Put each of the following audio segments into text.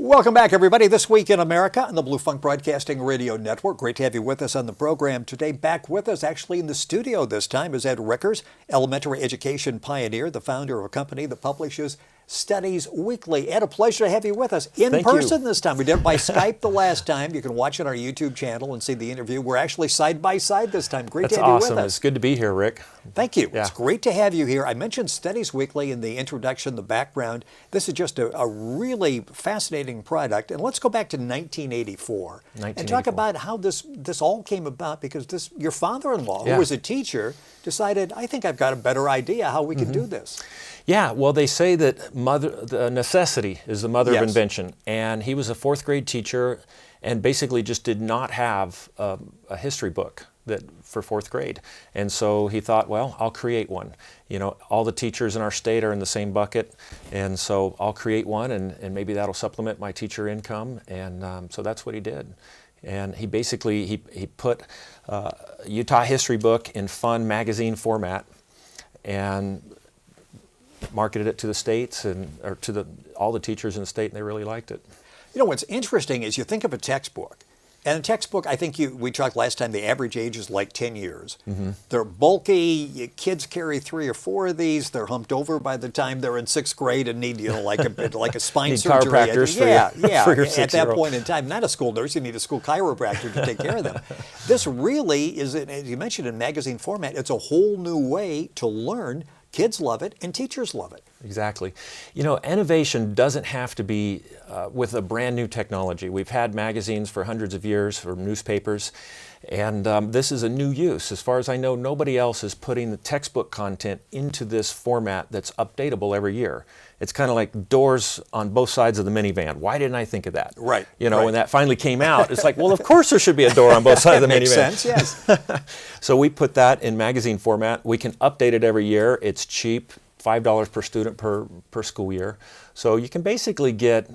Welcome back, everybody. This Week in America on the Blue Funk Broadcasting Radio Network. Great to have you with us on the program today. Back with us, actually in the studio this time, is Ed Rickers, elementary education pioneer, the founder of a company that publishes Studies Weekly. Ed, a pleasure to have you with us in person this time. We did it by Skype the last time. You can watch it on our YouTube channel and see the interview. We're actually side by side this time. Great to have you with us. It's good to be here, Rick. Thank you. Yeah. It's great to have you here. I mentioned Studies Weekly in the introduction, the background. This is just a really fascinating product. And let's go back to 1984 and talk about how this all came about, because your father-in-law, who was a teacher, decided, I think I've got a better idea how we can do this. Yeah, well, they say that necessity is the mother of invention. And he was a fourth grade teacher and basically just did not have a history book for fourth grade. And so he thought, well, I'll create one. You know, all the teachers in our state are in the same bucket, and so I'll create one, and maybe that'll supplement my teacher income. And so that's what he did. And he basically, he put Utah history book in fun magazine format and marketed it to the states or to all the teachers in the state, and they really liked it. You know, what's interesting is you think of a textbook. And a textbook, I think we talked last time, the average age is like 10 years. They're bulky. Kids carry 3 or 4 of these. They're humped over by the time they're in 6th grade and need, like a spine need surgery. Chiropractors for your 6-year-old. At that point in time, not a school nurse. You need a school chiropractor to take care of them. This really is, as you mentioned, in magazine format. It's a whole new way to learn. Kids love it, and teachers love it. Exactly. You know, innovation doesn't have to be with a brand new technology. We've had magazines for hundreds of years, for newspapers, and this is a new use. As far as I know, nobody else is putting the textbook content into this format that's updatable every year. It's kind of like doors on both sides of the minivan. Why didn't I think of that? Right. You know, when that finally came out, it's like, well, of course there should be a door on both sides of the minivan. Makes sense, yes. So we put that in magazine format. We can update it every year. It's cheap, $5 per student per school year. So you can basically get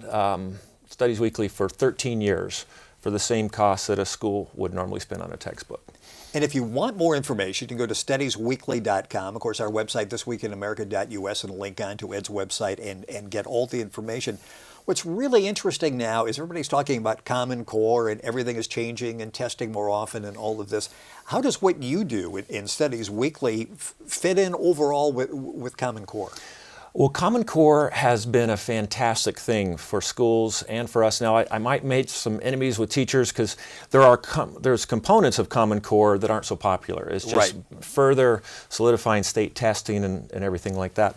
Studies Weekly for 13 years for the same cost that a school would normally spend on a textbook. And if you want more information, you can go to studiesweekly.com. Of course, our website, thisweekinamerica.us, and a link on to Ed's website and get all the information. What's really interesting now is everybody's talking about Common Core, and everything is changing and testing more often and all of this. How does what you do in Studies Weekly fit in overall with Common Core? Well, Common Core has been a fantastic thing for schools and for us. Now, I might make some enemies with teachers because there's components of Common Core that aren't so popular. It's just further solidifying state testing and everything like that.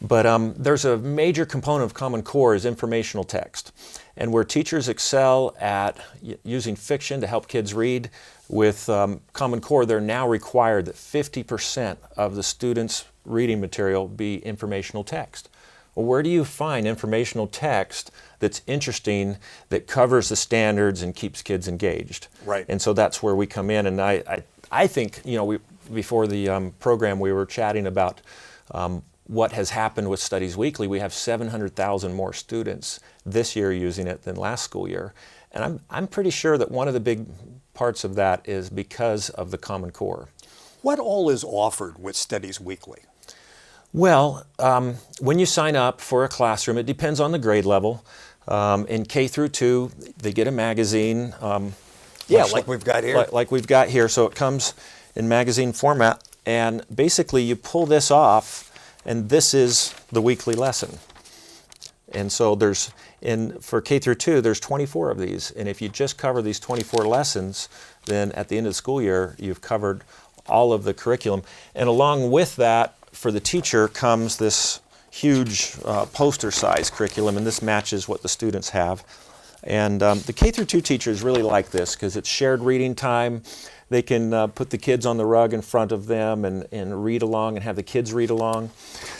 But there's a major component of Common Core is informational text. And where teachers excel at using fiction to help kids read, with Common Core, they're now required that 50% of the students' reading material be informational text. Well, where do you find informational text that's interesting, that covers the standards and keeps kids engaged? Right. And so that's where we come in. And I think, you know, before the program, we were chatting about what has happened with Studies Weekly. We have 700,000 more students this year using it than last school year. And I'm pretty sure that one of the big parts of that is because of the Common Core. What all is offered with Studies Weekly? Well, when you sign up for a classroom, it depends on the grade level. In K through 2, they get a magazine. Like we've got here. Like we've got here. So it comes in magazine format, and basically you pull this off, and this is the weekly lesson. And so for K through 2, there's 24 of these. And if you just cover these 24 lessons, then at the end of the school year, you've covered all of the curriculum. And along with that, for the teacher comes this huge poster size curriculum, and this matches what the students have. And the K through 2 teachers really like this because it's shared reading time. They can put the kids on the rug in front of them and read along and have the kids read along.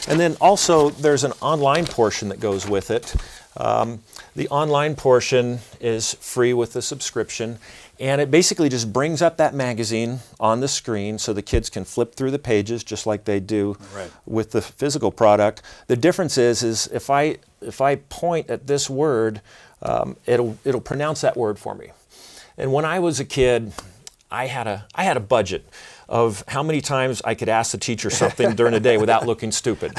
And then also there's an online portion that goes with it. The online portion is free with the subscription, and it basically just brings up that magazine on the screen so the kids can flip through the pages just like they do with the physical product. The difference is if I point at this word, it'll pronounce that word for me. And when I was a kid, I had a budget of how many times I could ask the teacher something during the day without looking stupid.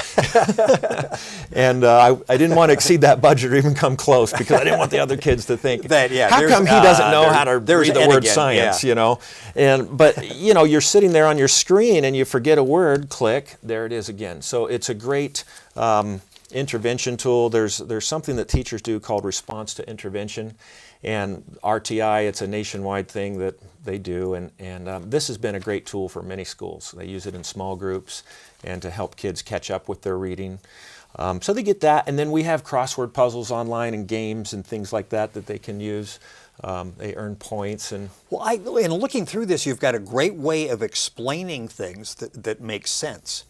And I didn't want to exceed that budget or even come close, because I didn't want the other kids to think, how come he doesn't know how to read the word science, you know? But, you know, you're sitting there on your screen and you forget a word, click, there it is again. So it's a great intervention tool. There's something that teachers do called response to intervention, and RTI, it's a nationwide thing that they do, and this has been a great tool for many schools. They use it in small groups and to help kids catch up with their reading. So they get that, and then we have crossword puzzles online and games and things like that that they can use. They earn points. And well, in looking through this, you've got a great way of explaining things that make sense.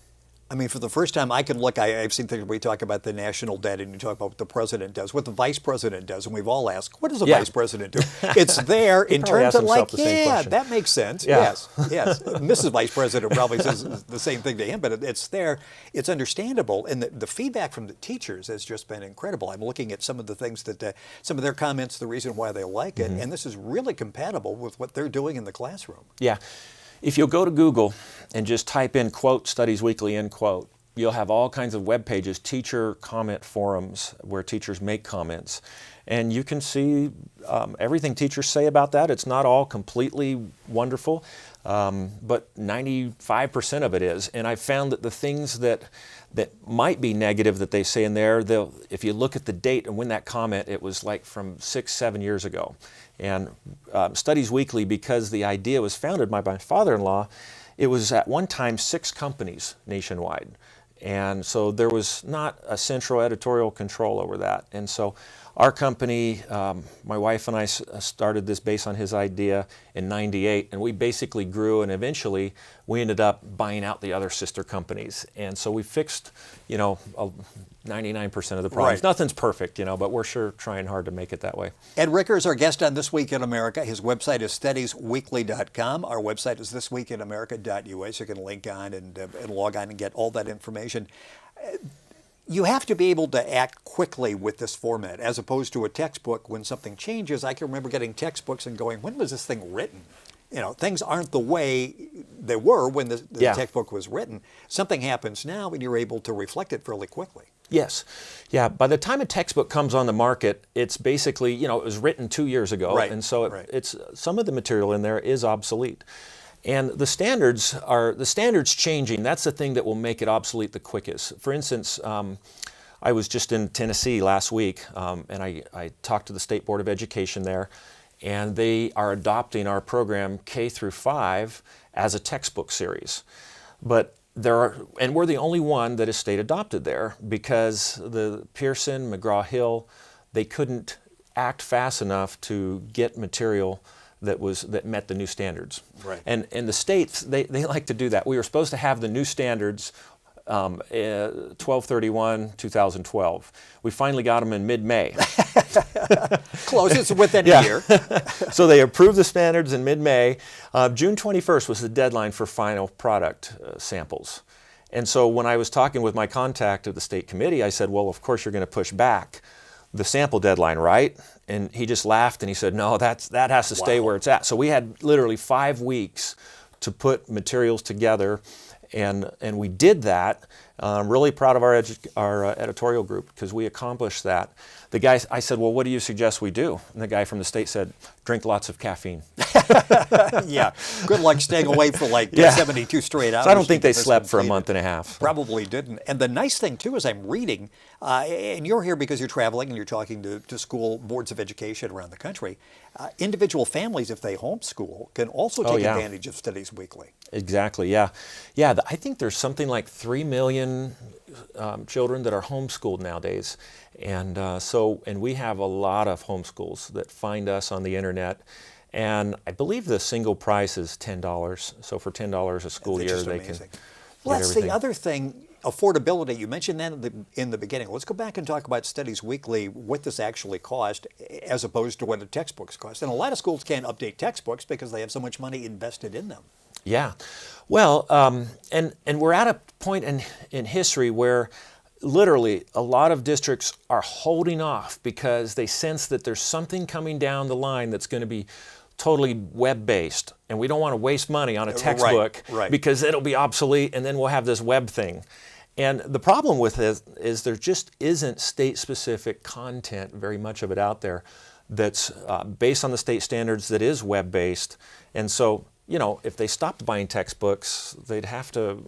I mean, for the first time, I can look, I've seen things where we talk about the national debt and you talk about what the president does, what the vice president does, and we've all asked, what does a vice president do? It's there in terms of like, yeah, that makes sense. Yeah. Yes. Mrs. Vice President probably says the same thing to him, but it's there. It's understandable. And the feedback from the teachers has just been incredible. I'm looking at some of the things that, some of their comments, the reason why they like it, and this is really compatible with what they're doing in the classroom. Yeah. If you'll go to Google and just type in quote Studies Weekly end quote, you'll have all kinds of web pages, teacher comment forums where teachers make comments. And you can see everything teachers say about that. It's not all completely wonderful, but 95% of it is. And I found that the things that might be negative that they say in there, if you look at the date and when that comment, it was like from 6-7 years ago. And Studies Weekly, because the idea was founded by my father-in-law, it was at one time 6 companies nationwide. And so there was not a central editorial control over that. And so our company, my wife and I started this based on his idea in '98, and we basically grew, and eventually we ended up buying out the other sister companies. And so we fixed, 99% of the problems. Right. Nothing's perfect, but we're sure trying hard to make it that way. Ed Ricker is our guest on This Week in America. His website is studiesweekly.com. Our website is thisweekinamerica.us. You can link on and log on and get all that information. You have to be able to act quickly with this format, as opposed to a textbook. When something changes, I can remember getting textbooks and going, when was this thing written? Things aren't the way they were when the textbook was written. Something happens now and you're able to reflect it fairly quickly. Yes. Yeah. By the time a textbook comes on the market, it's basically, it was written 2 years ago. Right. And so it's some of the material in there is obsolete. And the standards changing. That's the thing that will make it obsolete the quickest. For instance, I was just in Tennessee last week, and I talked to the State Board of Education there, and they are adopting our program K through 5 as a textbook series. But and we're the only one that is state adopted there, because the Pearson, McGraw-Hill, they couldn't act fast enough to get material that met the new standards. Right. And the states, they like to do that. We were supposed to have the new standards 12/31/2012. We finally got them in mid-May. Close, it's within a year. So they approved the standards in mid-May. June 21st was the deadline for final product samples. And so when I was talking with my contact at the state committee, I said, well, of course you're going to push back the sample deadline, right? And he just laughed and he said, no, that has to stay where it's at. So we had literally 5 weeks to put materials together, and we did that. I'm really proud of our editorial group, because we accomplished that. I said, well, what do you suggest we do? And the guy from the state said, drink lots of caffeine. Yeah, good luck staying away for 72 straight hours. So I don't think they slept for a month and a half. Probably didn't. And the nice thing, too, is I'm reading, and you're here because you're traveling and you're talking to school boards of education around the country. Individual families, if they homeschool, can also take advantage of Studies Weekly. Exactly, yeah. Yeah, I think there's something like 3 million children that are homeschooled nowadays. And and we have a lot of homeschools that find us on the internet. And I believe the single price is $10. So for $10 a school year, they can get that's everything. The other thing, affordability. You mentioned that in the beginning. Let's go back and talk about Studies Weekly, what this actually cost, as opposed to what the textbooks cost. And a lot of schools can't update textbooks because they have so much money invested in them. Yeah. Well, and we're at a point in history where literally a lot of districts are holding off because they sense that there's something coming down the line that's going to be totally web-based, and we don't want to waste money on a textbook right. because it'll be obsolete, and then we'll have this web thing. And the problem with it is there just isn't state-specific content, very much of it out there, that's based on the state standards that is web-based. And so, you know, if they stopped buying textbooks, they'd have to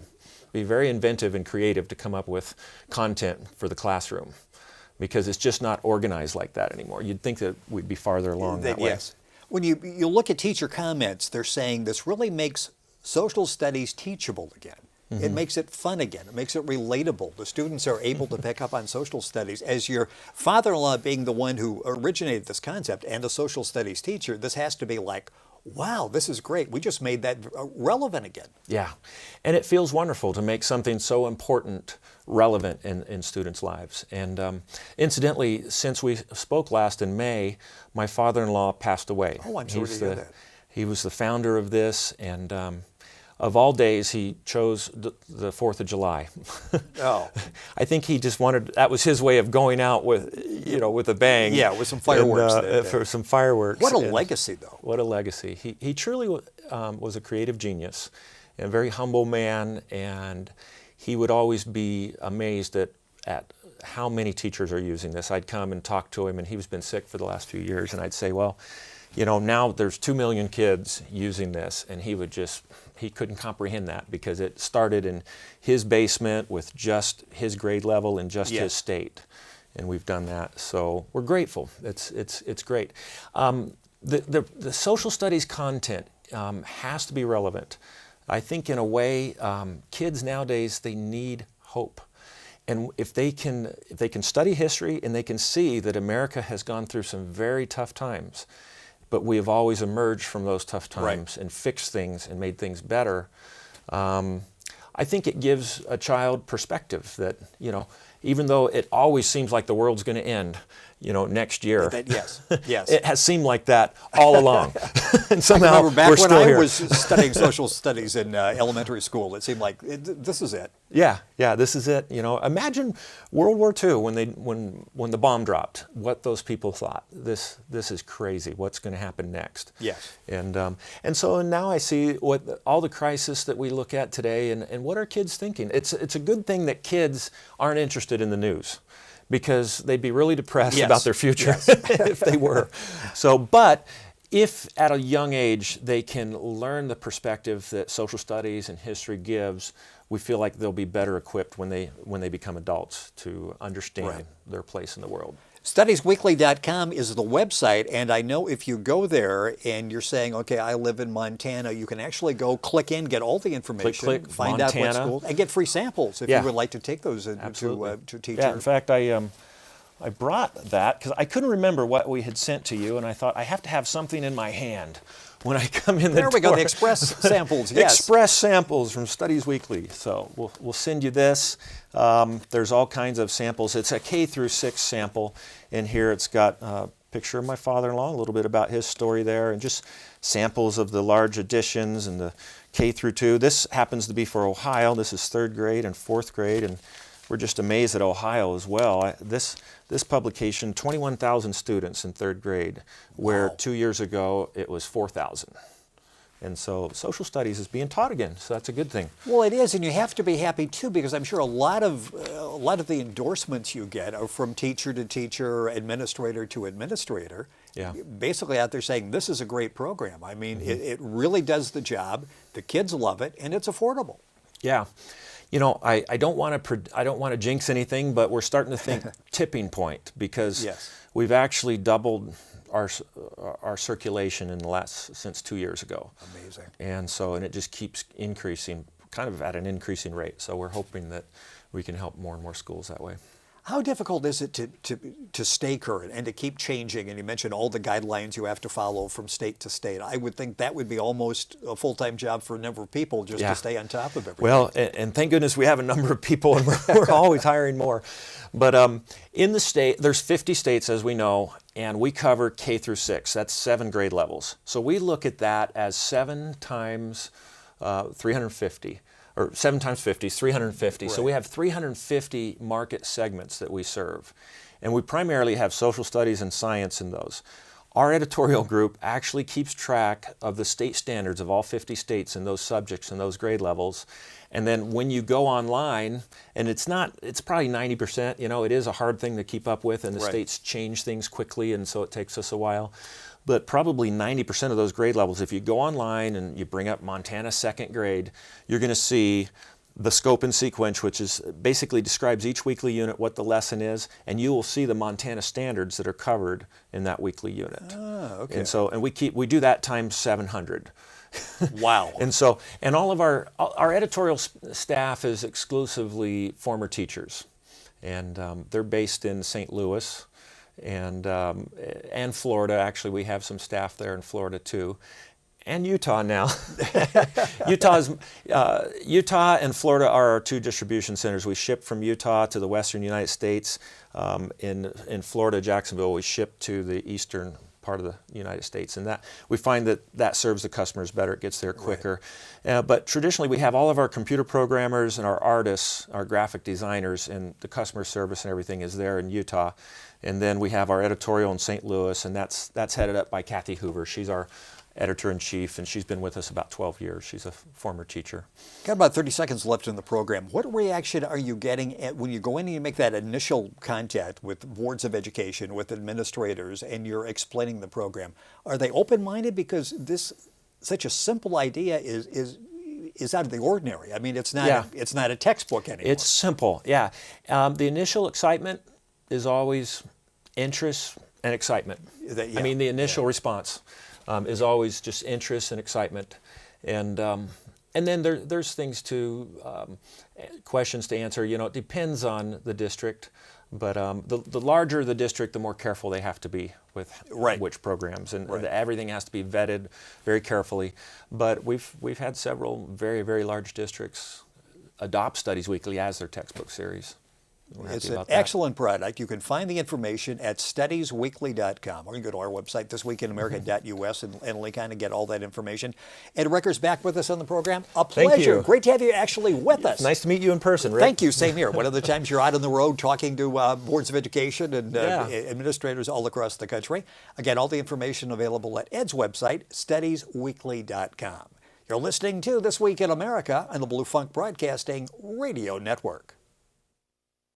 be very inventive and creative to come up with content for the classroom, because it's just not organized like that anymore. You'd think that we'd be farther along that way. Yes. When you look at teacher comments, they're saying this really makes social studies teachable again. It makes it fun again. It makes it relatable. The students are able to pick up on social studies. As your father-in-law being the one who originated this concept and a social studies teacher, this has to be like, wow, this is great. We just made that relevant again. Yeah, and it feels wonderful to make something so important relevant in students' lives. And incidentally, since we spoke last in May, my father-in-law passed away. Oh, I'm sorry to hear that. He was the founder of this, and of all days, he chose the 4th of July. Oh. I think he just wanted, that was his way of going out with, you know, with a bang. Yeah, with some fireworks. And, for some fireworks. What a legacy, though. What a legacy. He truly was a creative genius, and a very humble man, and he would always be amazed at how many teachers are using this. I'd come and talk to him, and he's been sick for the last few years, and I'd say, well, you know, now there's 2 million kids using this, and he couldn't comprehend that, because it started in his basement with just his grade level and just his state, and we've done that. So we're grateful. It's great. The social studies content has to be relevant. I think in a way, kids nowadays, they need hope. And if they can study history and they can see that America has gone through some very tough times, but we have always emerged from those tough times and fixed things and made things better. I think it gives a child perspective that, you know, even though it always seems like the world's going to end, you know, next year. Yes. It has seemed like that all along. And somehow I remember back we're when still I here. was studying social studies in elementary school, it seemed like this is it. Yeah, this is it. You know, imagine World War II when the bomb dropped. What those people thought. This is crazy. What's going to happen next? Yes. And so now I see what all the crisis that we look at today, and what are kids thinking. It's a good thing that kids aren't interested in the news, because they'd be really depressed about their future if they were. So, but if at a young age they can learn the perspective that social studies and history gives, we feel like they'll be better equipped when they become adults to understand their place in the world. Studiesweekly.com is the website, and I know if you go there and you're saying, okay, I live in Montana, you can actually go click in, get all the information, Click, find Montana. out what schools, and get free samples if you would like to take those to teach. Yeah, in fact, I brought that because I couldn't remember what we had sent to you, and I thought I have to have something in my hand when I come in the door. There we go, the express samples, yes. Express samples from Studies Weekly. So we'll send you this. There's all kinds of samples. It's a K through 6 sample. In here it's got a picture of my father-in-law, a little bit about his story there, and just samples of the large editions and the K through 2. This happens to be for Ohio. This is 3rd grade and 4th grade, and we're just amazed at Ohio as well. This publication, 21,000 students in 3rd grade, where 2 years ago it was 4,000. And so social studies is being taught again, so that's a good thing. Well, it is, and you have to be happy too, because I'm sure a lot of the endorsements you get are from teacher to teacher, administrator to administrator. Yeah. Basically out there saying this is a great program. I mean, it really does the job. The kids love it, and it's affordable. Yeah. You know, I don't want to jinx anything, but we're starting to think tipping point, because we've actually doubled our circulation in the since 2 years ago. Amazing. And so, and it just keeps increasing, kind of at an increasing rate. So we're hoping that we can help more and more schools that way. How difficult is it to stay current and to keep changing? And you mentioned all the guidelines you have to follow from state to state. I would think that would be almost a full-time job for a number of people just to stay on top of everything. Well, and thank goodness we have a number of people, and we're always hiring more. But in the state, there's 50 states, as we know, and we cover K through 6. That's 7 grade levels. So we look at that as 7 times 350. Or 7 times 50 is 350. So we have 350 market segments that we serve. And we primarily have social studies and science in those. our editorial group actually keeps track of the state standards of all 50 states in those subjects and those grade levels. And then when you go online, and it's probably 90%, it is a hard thing to keep up with, and the Right. states change things quickly, and so it takes us a while. But probably 90% of those grade levels, if you go online and you bring up Montana second grade, you're going to see the scope and sequence, which is basically describes each weekly unit, what the lesson is, and you will see the Montana standards that are covered in that weekly unit. Ah, okay. And we do that times 700. Wow. And all of our editorial staff is exclusively former teachers, and they're based in St. Louis and Florida. Actually, we have some staff there in Florida too. And Utah now. Utah and Florida are our two distribution centers. We ship from Utah to the western United States. In Florida, Jacksonville, we ship to the eastern part of the United States, and that we find that serves the customers better. It gets there quicker. Right. But traditionally, we have all of our computer programmers and our artists, our graphic designers, and the customer service and everything is there in Utah. And then we have our editorial in St. Louis, and that's headed up by Kathy Hoover. She's our editor-in-chief, and she's been with us about 12 years. She's a former teacher. Got about 30 seconds left in the program. What reaction are you getting when you go in and you make that initial contact with boards of education, with administrators, and you're explaining the program? Are they open-minded? Because this, such a simple idea is out of the ordinary. I mean, it's not a textbook anymore. It's simple, yeah. The initial excitement is always interest and excitement. I mean, the initial response is always just interest and excitement, and then there's things questions to answer. It depends on the district, but the larger the district, the more careful they have to be with which programs, and everything has to be vetted very carefully. But we've had several very, very large districts adopt Studies Weekly as their textbook series. It's an excellent product. You can find the information at studiesweekly.com, or you can go to our website, thisweekinamerica.us, and kind of get all that information. Ed Recker's back with us on the program. A pleasure. Thank you. Great to have you actually with us. Nice to meet you in person, Rick. Thank you. Same here. One of the times you're out on the road talking to boards of education and administrators all across the country. Again, all the information available at Ed's website, studiesweekly.com. You're listening to This Week in America on the Blue Funk Broadcasting Radio Network.